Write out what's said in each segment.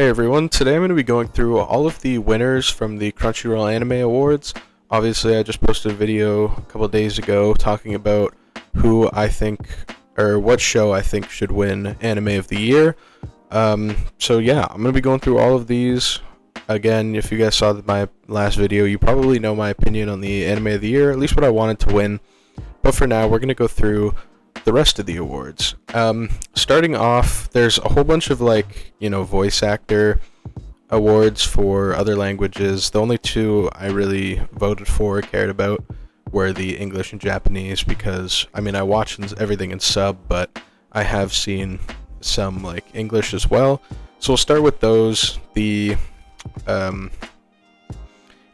Hey everyone, today I'm going to be going through all of the winners from the Crunchyroll Anime Awards. Obviously, I just posted a video a couple days ago talking about who I think, or what show I think should win Anime of the Year. So yeah, I'm going to be going through all of these. Again, if you guys saw my last video, you probably know my opinion on the Anime of the Year, at least what I wanted to win. But for now, we're going to go through the rest of the awards. Starting off, there's a whole bunch of voice actor awards for other languages. The only two I really voted for or cared about were the English and Japanese because I watch everything in sub, but I have seen some English as well. So we'll start with those. The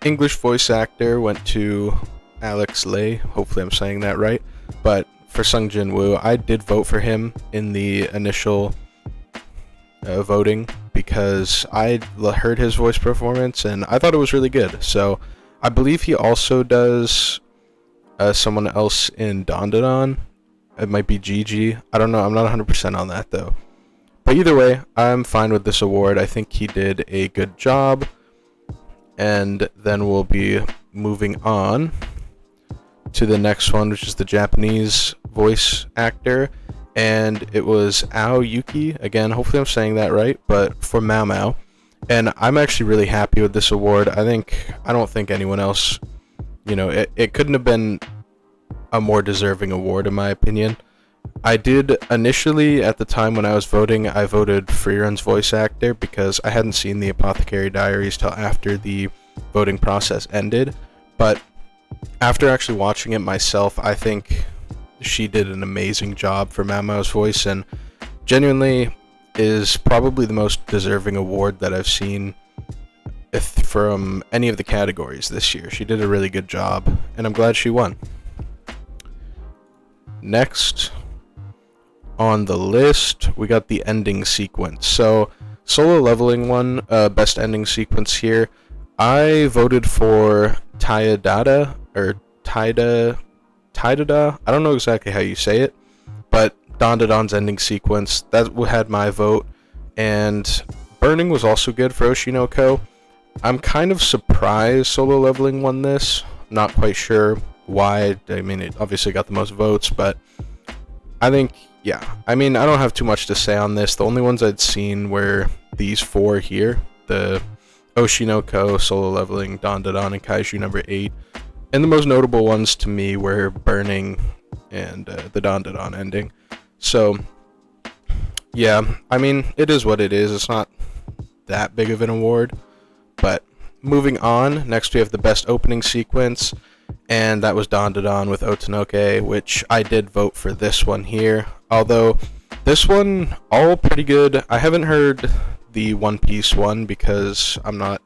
English voice actor went to Alex Lay. Hopefully I'm saying that right, but for Sung Jin Woo, I did vote for him in the initial voting because I heard his voice performance and I thought it was really good. So I believe he also does someone else in Dandadan. It might be Gigi. I don't know. I'm not 100% on that though. But either way, I'm fine with this award. I think he did a good job. And then we'll be moving on to the next one, which is the Japanese voice actor, and it was Ao Yuki. Again, hopefully I'm saying that right, but for Mao Mao. And I'm actually really happy with this award. I don't think anyone else, it couldn't have been a more deserving award in my opinion. I did initially, at the time when I was voting, I voted Freerun's voice actor because I hadn't seen the Apothecary Diaries till after the voting process ended, but after actually watching it myself, I think she did an amazing job for Mao Mao's voice and genuinely is probably the most deserving award that I've seen from any of the categories this year. She did a really good job and I'm glad she won. Next on the list, we got the ending sequence. So Solo Leveling won best ending sequence here. I voted for Taidada, or Taidada, I don't know exactly how you say it, but Dandadan's ending sequence, that had my vote, and Burning was also good for Oshinoko. I'm kind of surprised Solo Leveling won this, not quite sure why. It obviously got the most votes, but I think, yeah, I don't have too much to say on this. The only ones I'd seen were these four here, the Oshinoko, Solo Leveling, Dandadan, and Kaiju number 8. And the most notable ones to me were Burning and the Dandadan ending. So, yeah, it is what it is. It's not that big of an award. But moving on, next we have the best opening sequence. And that was Dandadan with Otonoke, which I did vote for this one here. Although, this one, all pretty good. I haven't heard the One Piece one because I'm not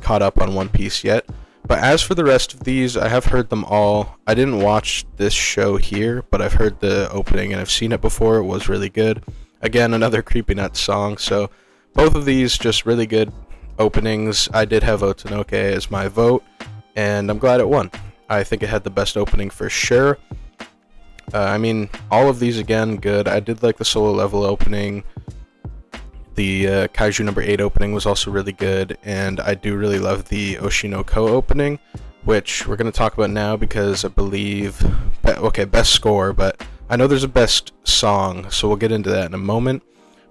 caught up on One Piece yet. But as for the rest of these, I have heard them all. I didn't watch this show here, but I've heard the opening and I've seen it before. It was really good. Again, another Creepy Nuts song. So both of these just really good openings. I did have Otonoke as my vote, and I'm glad it won. I think it had the best opening for sure. All of these again good. I did like the Solo Level opening. The Kaiju number 8 opening was also really good, and I do really love the Oshinoko opening, which we're going to talk about now because I believe, best score, but I know there's a best song, so we'll get into that in a moment.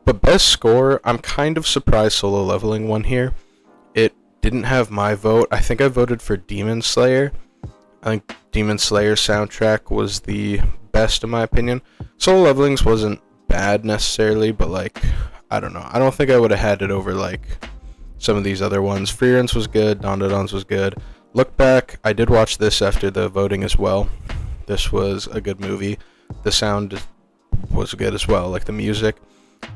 But best score, I'm kind of surprised Solo Leveling won here. It didn't have my vote. I think I voted for Demon Slayer. I think Demon Slayer soundtrack was the best in my opinion. Solo Leveling's wasn't bad necessarily, but I don't know. I don't think I would have had it over some of these other ones. Freerun's was good. Dandadan's was good. Look Back, I did watch this after the voting as well. This was a good movie. The sound was good as well, the music.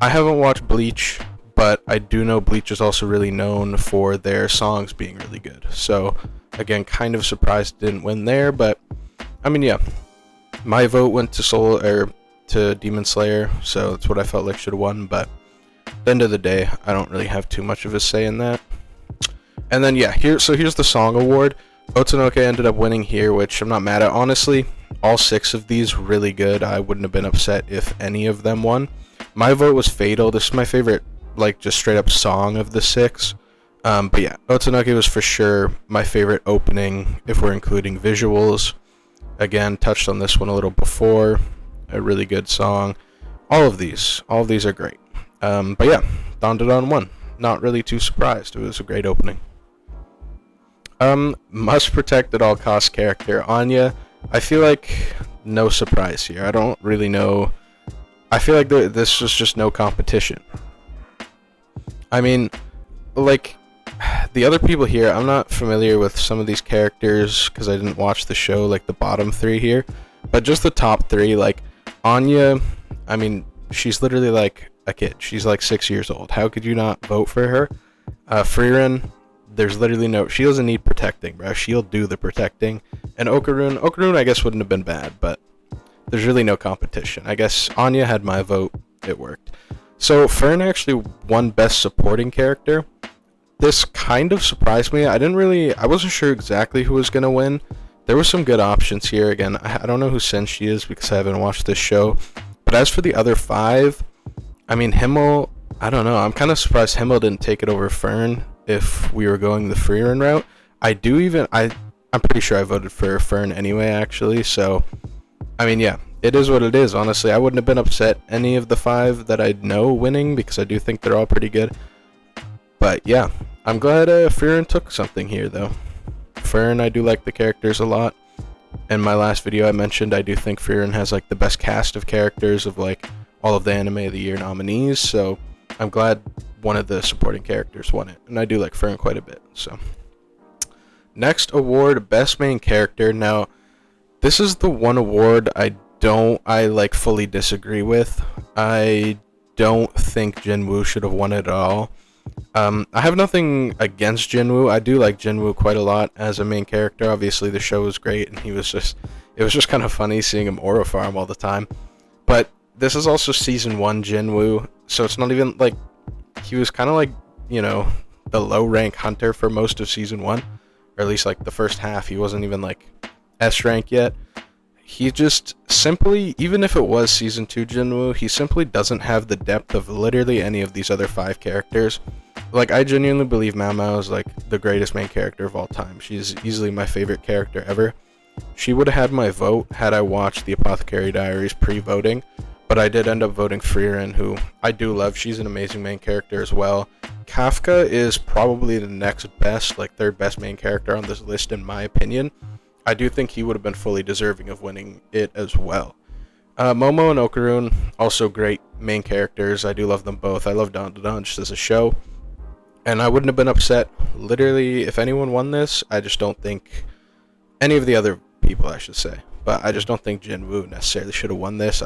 I haven't watched Bleach, but I do know Bleach is also really known for their songs being really good. So, again, kind of surprised it didn't win there, but, yeah. My vote went to Demon Slayer, so that's what I felt like should have won, but at the end of the day, I don't really have too much of a say in that. And then, yeah, here's the song award. Otonoke ended up winning here, which I'm not mad at. Honestly, all 6 of these really good. I wouldn't have been upset if any of them won. My vote was Fatal. This is my favorite like just straight up song of the 6. But yeah, Otonoke was for sure my favorite opening if we're including visuals. Again, touched on this one a little before. A really good song. All of these are great. But yeah, Dandadan won. Not really too surprised. It was a great opening. Must protect at all costs character Anya. I feel like no surprise here. I don't really know. I feel like this was just no competition. I mean, like, the other people here, I'm not familiar with some of these characters because I didn't watch the show, like the bottom 3 here. But just the top 3, like, Anya, I mean, she's literally like a kid. She's like 6 years old. How could you not vote for her? Frieren, there's literally no... She doesn't need protecting, bro. She'll do the protecting. And Okarun, I guess wouldn't have been bad, but there's really no competition. I guess Anya had my vote. It worked. So Fern actually won Best Supporting Character. This kind of surprised me. I wasn't sure exactly who was going to win. There were some good options here. Again, I don't know who Senshi is because I haven't watched this show. But as for the other 5, I mean, Himmel, I don't know. I'm kind of surprised Himmel didn't take it over Fern if we were going the Frieren route. I'm pretty sure I voted for Fern anyway, actually. So, I mean, yeah, it is what it is. Honestly, I wouldn't have been upset any of the 5 that I know winning because I do think they're all pretty good. But yeah, I'm glad Frieren took something here, though. Fern, I do like the characters a lot. In my last video, I mentioned I do think Frieren has like the best cast of characters of like all of the Anime of the Year nominees. So I'm glad one of the supporting characters won it, and I do like Fern quite a bit. So next award, Best Main Character. Now, this is the one award I like fully disagree with. I don't think Jinwoo should have won it at all. I have nothing against Jinwoo. I do like Jinwoo quite a lot as a main character. Obviously, the show was great, and it was just kind of funny seeing him aura farm all the time. But this is also season 1 Jinwoo, so it's not even like he was kind of like, you know, the low rank hunter for most of season 1, or at least like the first half. He wasn't even like S rank yet. He just simply, even if it was season 2 Jinwoo, he simply doesn't have the depth of literally any of these other 5 characters. Like, I genuinely believe Mao Mao is like the greatest main character of all time. She's easily my favorite character ever. She would have had my vote had I watched the Apothecary Diaries pre-voting, but I did end up voting Frieren, who I do love. She's an amazing main character as well. Kafka is probably the next best, like 3rd best main character on this list in my opinion. I do think he would have been fully deserving of winning it as well. Momo and Okarun, also great main characters. I do love them both. I love Dandadan just as a show. And I wouldn't have been upset, literally, if anyone won this. I just don't think any of the other people, I should say. But I just don't think Jinwoo necessarily should have won this.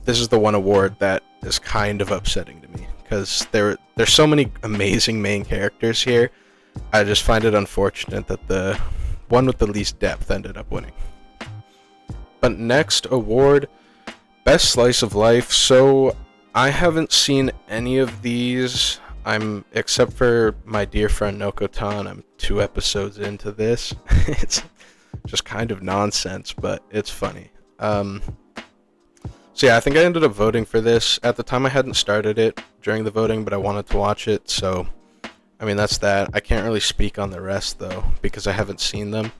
This is the one award that is kind of upsetting to me, because there's so many amazing main characters here. I just find it unfortunate that the one with the least depth ended up winning. But next award, Best Slice of Life. So I haven't seen any of these. Except for my dear friend Nokotan, I'm 2 episodes into this. It's just kind of nonsense, but it's funny. So yeah, I think I ended up voting for this. At the time I hadn't started it during the voting, but I wanted to watch it, so I mean, that's that. I can't really speak on the rest, though, because I haven't seen them.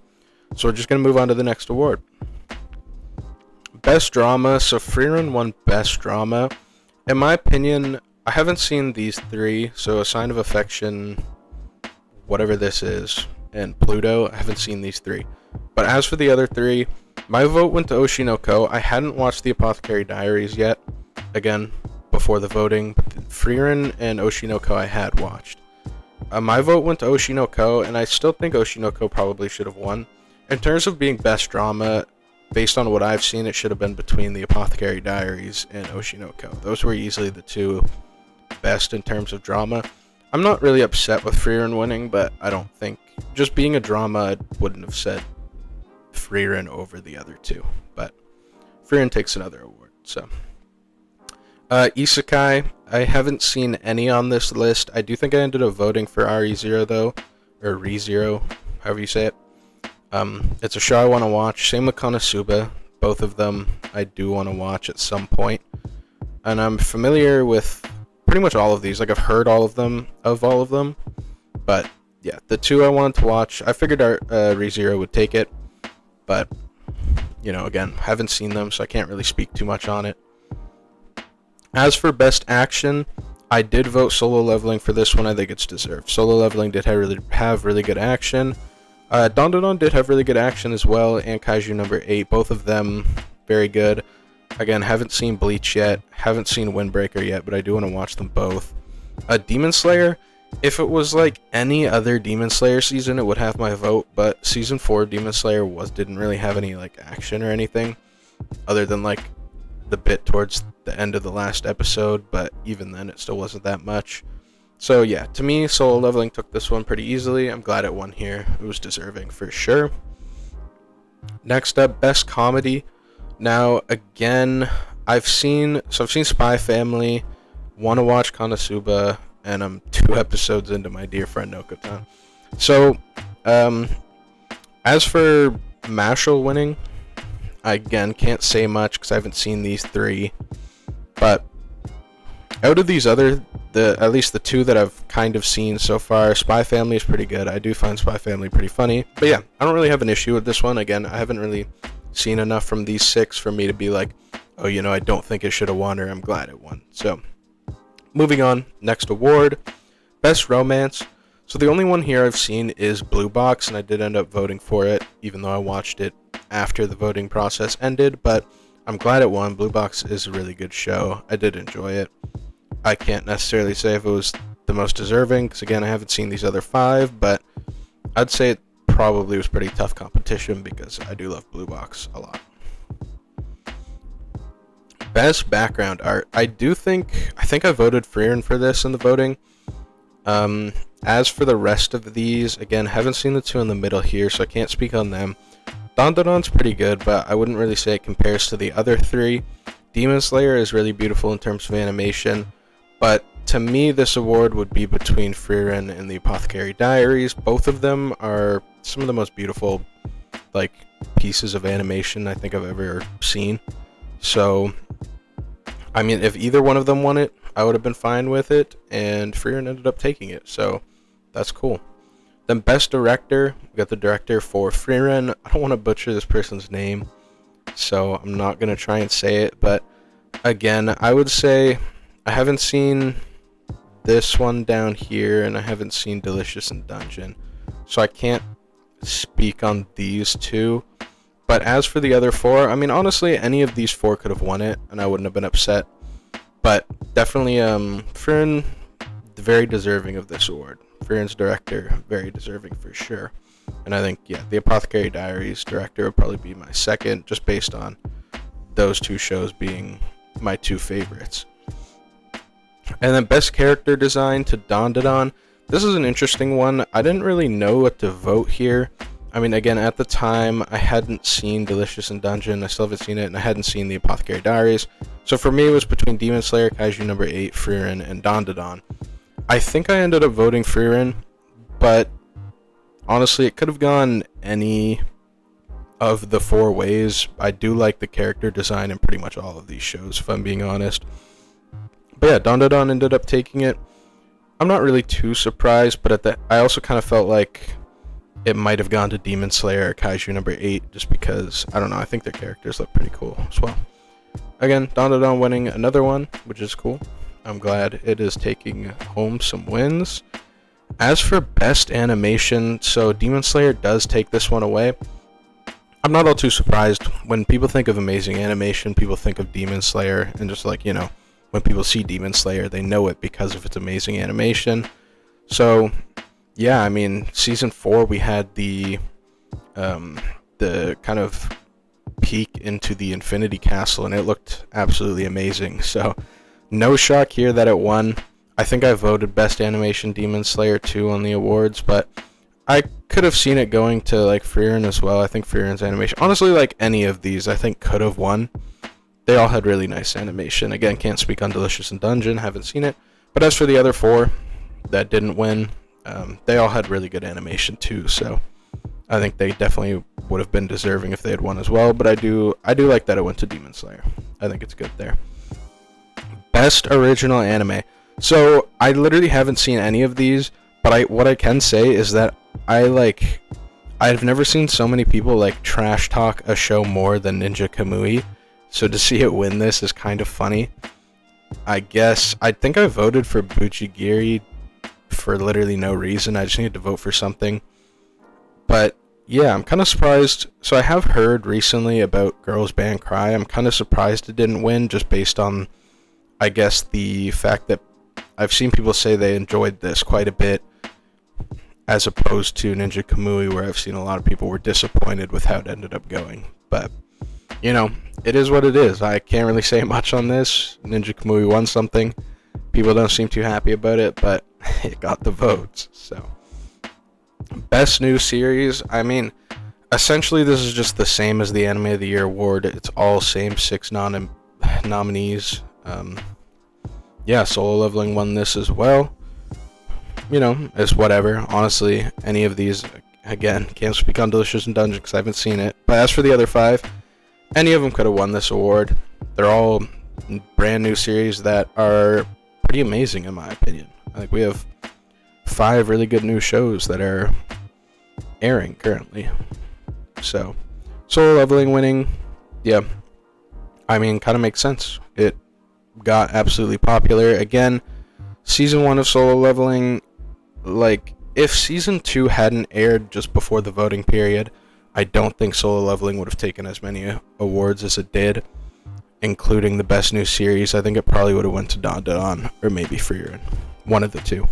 So we're just going to move on to the next award. Best Drama. So Frieren won Best Drama. In my opinion, I haven't seen these 3. So A Sign of Affection, whatever this is, and Pluto. I haven't seen these 3. But as for the other 3, my vote went to Oshinoko. I hadn't watched the Apothecary Diaries yet. Again, before the voting. Frieren and Oshinoko I had watched. My vote went to Oshinoko, and I still think Oshinoko probably should have won. In terms of being best drama, based on what I've seen, it should have been between the Apothecary Diaries and Oshinoko. Those were easily the 2 best in terms of drama. I'm not really upset with Frieren winning, but I don't think, just being a drama, I wouldn't have said Frieren over the other 2. But Frieren takes another award, so. Isekai, I haven't seen any on this list. I do think I ended up voting for RE0 though, or ReZero, however you say it. It's a show I want to watch. Same with Konosuba. Both of them I do want to watch at some point. And I'm familiar with pretty much all of these. Like, I've heard all of them, but yeah, the two I wanted to watch, I figured ReZero would take it, but, you know, again, haven't seen them, so I can't really speak too much on it. As for Best Action, I did vote Solo Leveling for this one. I think it's deserved. Solo Leveling did have really good action. Dandadan did have really good action as well, and Kaiju number 8, both of them very good. Again, haven't seen Bleach yet, haven't seen Windbreaker yet, but I do want to watch them both. Demon Slayer, if it was like any other Demon Slayer season, it would have my vote, but season 4 Demon Slayer didn't really have any like action or anything, other than like the bit towards the end of the last episode, but even then it still wasn't that much. So yeah, to me, Solo Leveling took this one pretty easily. I'm glad it won here. It was deserving for sure. Next up, Best Comedy. Now, again, I've seen Spy Family, want to watch Konosuba, and I'm 2 episodes into my dear friend Nokotan. So, as for Mashal winning, I again can't say much because I haven't seen these 3, but out of these at least the 2 that I've kind of seen so far, Spy Family is pretty good. I do find Spy Family pretty funny, but yeah, I don't really have an issue with this one. Again, I haven't really seen enough from these 6 for me to be like, oh, you know, I don't think it should have won, or I'm glad it won. So, moving on, next award, Best Romance. So the only one here I've seen is Blue Box, and I did end up voting for it, even though I watched it after the voting process ended, but I'm glad it won. Blue Box is a really good show. I did enjoy it. I can't necessarily say if it was the most deserving, because again, I haven't seen these other 5, but I'd say it probably was pretty tough competition because I do love Blue Box a lot. Best Background Art. I think I voted Frieren for this in the voting. As for the rest of these, again, haven't seen the 2 in the middle here, so I can't speak on them. Dandadan's pretty good, but I wouldn't really say it compares to the other 3. Demon Slayer is really beautiful in terms of animation, but to me, this award would be between Frieren and the Apothecary Diaries. Both of them are some of the most beautiful, like, pieces of animation I think I've ever seen. So, I mean, if either one of them won it, I would have been fine with it, and Frieren ended up taking it, so that's cool. Then Best Director, we got the director for Frieren. I don't want to butcher this person's name, so I'm not going to try and say it, but again, I would say I haven't seen this one down here, and I haven't seen Delicious in Dungeon, so I can't speak on these 2. But as for the other 4, I mean, honestly, any of these 4 could have won it, and I wouldn't have been upset. But definitely, Frieren, very deserving of this award. Frieren's director, very deserving for sure. And I think, yeah, the Apothecary Diaries director would probably be my second, just based on those 2 shows being my 2 favorites. And then Best Character Design to Dandadan. This is an interesting one. I didn't really know what to vote here. I mean, again, at the time, I hadn't seen Delicious in Dungeon. I still haven't seen it, and I hadn't seen the Apothecary Diaries. So for me, it was between Demon Slayer, Kaiju number 8, Frieren, and Dandadan. I think I ended up voting Frieren, but honestly, it could have gone any of the 4 ways. I do like the character design in pretty much all of these shows, if I'm being honest. But yeah, Dandadan ended up taking it. I'm not really too surprised, but I also kind of felt like it might have gone to Demon Slayer or Kaiju number 8, just because, I don't know, I think their characters look pretty cool as well. Again, Dandadan winning another one, which is cool. I'm glad it is taking home some wins. As for Best Animation, so Demon Slayer does take this one away. I'm not all too surprised. When people think of amazing animation, people think of Demon Slayer, and just like, you know, when people see Demon Slayer, they know it because of its amazing animation. So, yeah, I mean, season 4, we had the kind of peek into the Infinity Castle, and it looked absolutely amazing. So, no shock here that it won. I think I voted Best Animation Demon Slayer 2 on the awards, but I could have seen it going to, like, Frieren as well. I think Frieren's animation, honestly, like, any of these, I think could have won. They all had really nice animation. Again, can't speak on Delicious in Dungeon, haven't seen it. But as for the other 4 that didn't win, they all had really good animation too, so I think they definitely would have been deserving if they had won as well. But I do like that it went to Demon Slayer. I think it's good there. Best Original Anime. So I literally haven't seen any of these, but what I can say is that I've never seen so many people like trash talk a show more than Ninja Kamui. So to see it win this is kind of funny. I think I voted for Bujigiri for literally no reason. I just needed to vote for something. But yeah, I'm kind of surprised. So I have heard recently about Girls Band Cry. I'm kind of surprised it didn't win just based on, I guess, the fact that I've seen people say they enjoyed this quite a bit as opposed to Ninja Kamui, where I've seen a lot of people were disappointed with how it ended up going. But, you know, it is what it is. I can't really say much on this. Ninja Kamui won something. People don't seem too happy about it, but it got the votes. So, best new series. I mean, essentially this is just the same as the Anime of the Year award. It's all same 6 nominees. Yeah, Solo Leveling won this as well. You know, it's whatever. Honestly, any of these, again, can't speak on Delicious in Dungeon because I haven't seen it. But as for the other 5, any of them could have won this award. They're all brand new series that are pretty amazing in my opinion. I think we have 5 really good new shows that are airing currently. So, Solo Leveling winning, yeah, I mean, kind of makes sense. It got absolutely popular. Again, season 1 of Solo Leveling, like, if season 2 hadn't aired just before the voting period, I don't think Solo Leveling would have taken as many awards as it did, including the best new series. I think it probably would have went to Don Don or maybe Frieren, one of the two.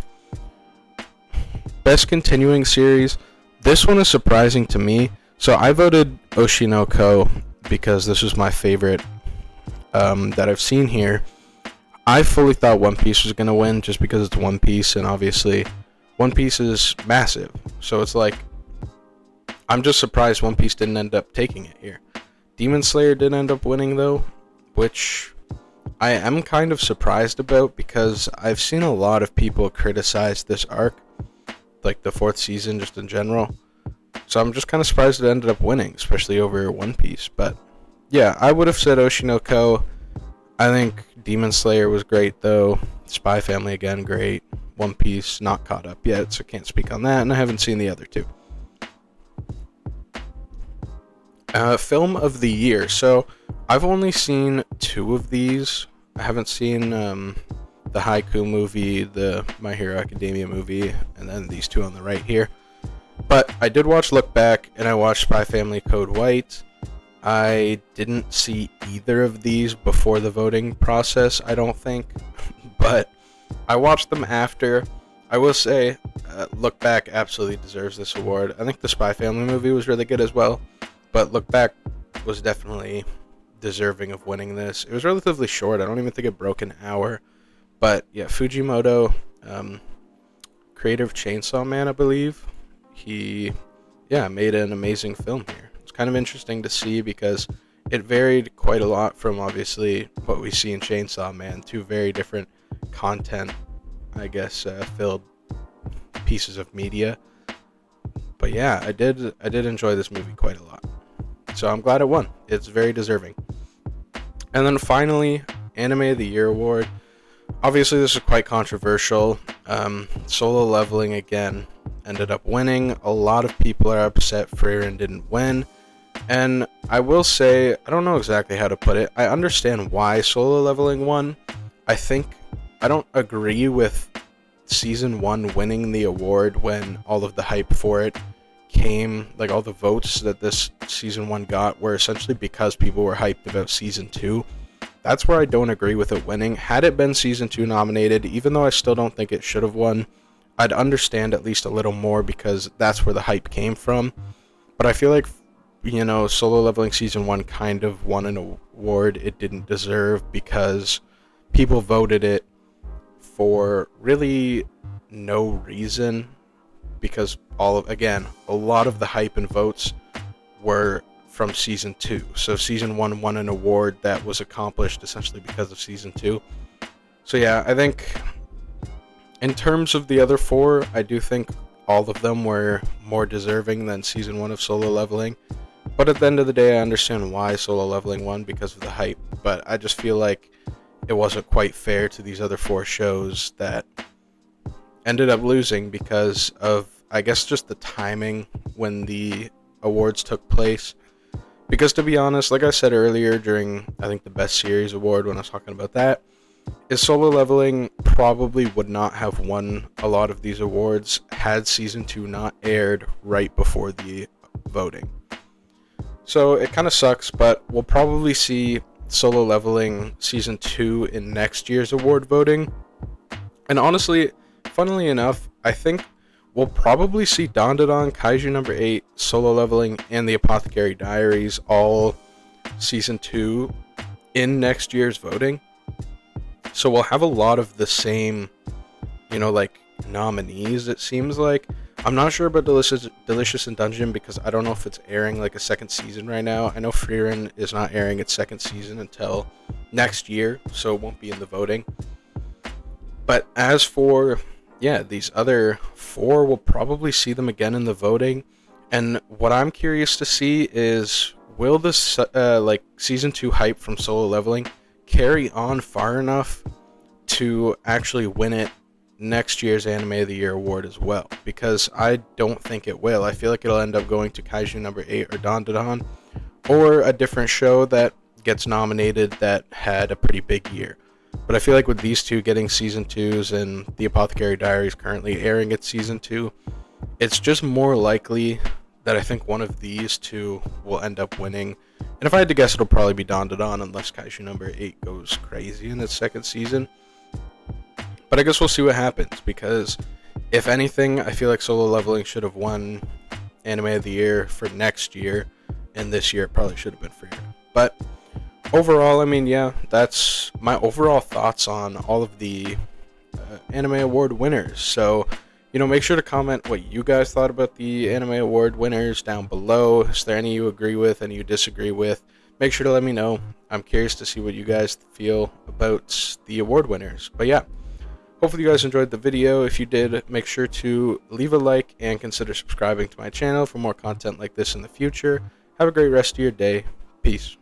Best continuing series, this one is surprising to me. So I voted Oshinoko because this was my favorite that I've seen here. I fully thought One Piece was going to win just because it's One Piece, and obviously One Piece is massive. So it's like, I'm just surprised One Piece didn't end up taking it here. Demon Slayer did end up winning though, which I am kind of surprised about because I've seen a lot of people criticize this arc, like the 4th season just in general. So I'm just kind of surprised it ended up winning, especially over One Piece. But yeah, I would have said Oshinoko. I think Demon Slayer was great though. Spy Family again, great. One Piece not caught up yet, so can't speak on that, and I haven't seen the other 2. Film of the year. So I've only seen 2 of these. I haven't seen the Haiku movie, the My Hero Academia movie, and then these 2 on the right here. But I did watch Look Back, and I watched Spy Family Code White. I didn't see either of these before the voting process, I don't think. But I watched them after. I will say, Look Back absolutely deserves this award. I think the Spy Family movie was really good as well. But Look Back was definitely deserving of winning this. It was relatively short. I don't even think it broke an hour. But yeah, Fujimoto, creator of Chainsaw Man, I believe. He, made an amazing film here. It's kind of interesting to see because it varied quite a lot from obviously what we see in Chainsaw Man. 2 very different content, I guess, filled pieces of media. But yeah, I did enjoy this movie quite a lot. So I'm glad it won. It's very deserving. And then finally, Anime of the Year award. Obviously, this is quite controversial. Solo Leveling, again, ended up winning. A lot of people are upset Frieren didn't win. And I will say, I don't know exactly how to put it. I understand why Solo Leveling won. I don't agree with Season 1 winning the award when all of the hype for it came, like all the votes that this Season 1 got were essentially because people were hyped about Season 2. That's where I don't agree with it winning. Had it been Season 2 nominated, even though I still don't think it should have won, I'd understand at least a little more because that's where the hype came from. But I feel like, Solo Leveling Season 1 kind of won an award it didn't deserve because people voted it for really no reason, because a lot of the hype and votes were from Season 2. So Season 1 won an award that was accomplished essentially because of Season 2. So yeah, I think in terms of the other 4, I do think all of them were more deserving than Season 1 of Solo Leveling. But at the end of the day, I understand why Solo Leveling won because of the hype. But I just feel like it wasn't quite fair to these other 4 shows that ended up losing because of, I guess, just the timing when the awards took place. Because to be honest, like I said earlier during, I think, the Best Series Award when I was talking about that, is Solo Leveling probably would not have won a lot of these awards had Season 2 not aired right before the voting. So it kind of sucks, but we'll probably see Solo Leveling Season 2 in next year's award voting. And honestly, funnily enough, I think we'll probably see Dandadan, Kaiju number 8, Solo Leveling, and the Apothecary Diaries all Season 2 in next year's voting. So we'll have a lot of the same, like, nominees, it seems like. I'm not sure about Delicious in Dungeon because I don't know if it's airing like a second season right now. I know Frieren is not airing its second season until next year, so it won't be in the voting. But as for, these other 4, we'll probably see them again in the voting. And what I'm curious to see is, will this Season 2 hype from Solo Leveling carry on far enough to actually win it next year's Anime of the Year award as well? Because I don't think it will. I feel like it'll end up going to Kaiju number 8 or Dandadan, or a different show that gets nominated that had a pretty big year. But I feel like with these 2 getting Season 2s and the Apothecary Diaries currently airing its Season 2, it's just more likely that I think one of these 2 will end up winning. And if I had to guess, it'll probably be Dandadan unless Kaiju number 8 goes crazy in its second season. But I guess we'll see what happens, because if anything, I feel like Solo Leveling should have won Anime of the Year for next year, and this year it probably should have been for you. But overall, I mean, that's my overall thoughts on all of the Anime Award winners. So, make sure to comment what you guys thought about the Anime Award winners down below. Is there any you agree with, any you disagree with? Make sure to let me know. I'm curious to see what you guys feel about the award winners. But hopefully you guys enjoyed the video. If you did, make sure to leave a like and consider subscribing to my channel for more content like this in the future. Have a great rest of your day. Peace.